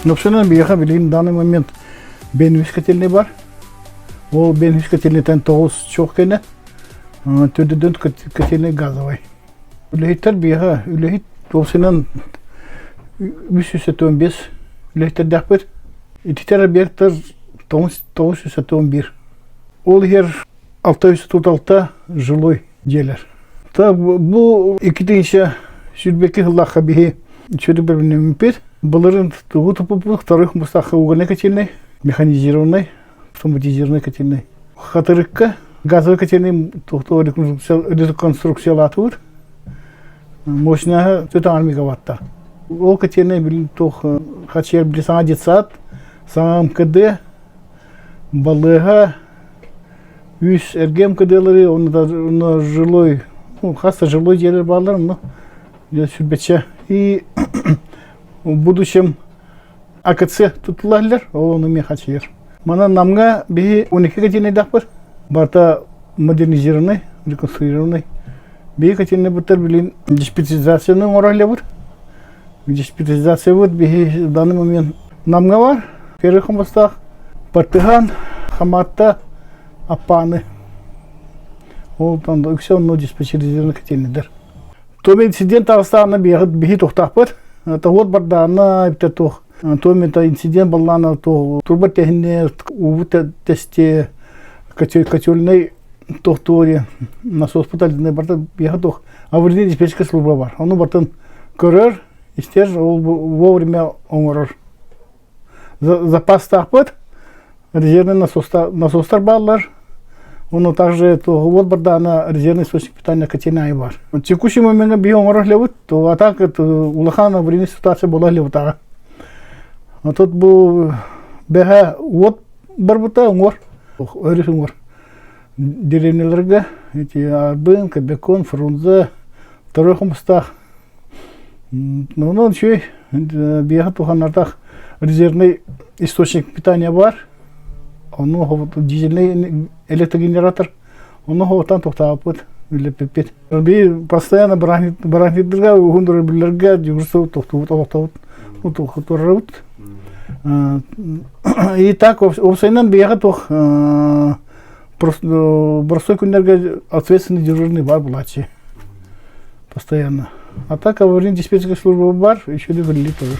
Но все равно бияха билин в данный момент бенвис котельный бар. Ол бенвис котельный тен тоғыз чоқ кене. Төдеден котельный газовый. Үлехиттер бияха, үлехит толсынан 315 үлехиттер дәқпет. Ититер объекттер 911. Ол егер 636 жилой жерлер. Бұл 2-ші сүрбекі ғылаққа бейі чөді бір-біріне мүмпет. Бұларын тұғы тұпы вторых мұстақы угольный котельный, механизированный, автоматизированный котельный. Қатырыққа газовый котельный реконструкциялатуыр. Мощная 4 мегаватта. Ол котельный білін тоқ қатшер білі саңа детсат, саңа МКД, балыға, үш әрге МКДлары, оны жилой, хаста жилой жерлер барлар, сүрбетші. И в будущем АКЦ тұтыларлар, ол оны мен қатшер. Мана намға бейі 12 котельный дақпыр, барта модернизированный, реконструированный. Бейі котельный бұттар білін диспетизацияның орайлы бұр. Диспетизация вот бейі в данный момент намға бар. Первый хамастақ Партыған, Хаматта, Апаны. Ол таңда үксе оны диспетизированный котельныйдер. Том инцидент ағыстағына бейі тоқтақ бар. Тағот бардағына бітер тоқ. Том инцидент баллана турба техне, увы тесте, котельный тоқтуори, насос путальдыны барда бейі тоқ. Аварийный диспетчерка служба бар. Оны бартын көрір, істер, ол вовремя оңырыр. Запас тақпыт, резервный насостар баллар. Он также вот бардана резервный источник питания котельной бар. В текущий момент бейі оңырыр левыт, то а так улахан аварийный ситуация была левытаға. А тут бұл бәға от бар бұта оңыр, өріс оңыр. Деревнелерге, Арбын, Кобякон, Фрунзе, второй хомстақ. Ну, чүй, бейі туған артақ резервный источник питания бар. Он дизельный электрогенератор. Он оттан тоқтап бұд, үліппет. Бей постоянно барахниттірге, ұғындыры білерге, жүгірсі тоқтауыт. И так, обсайнан бейіға тоқ бросой күндерге ответственный дежурный бар бұлачы. Постоянно. А так аварийный диспетчерская служба бар, еще де вылили тоже.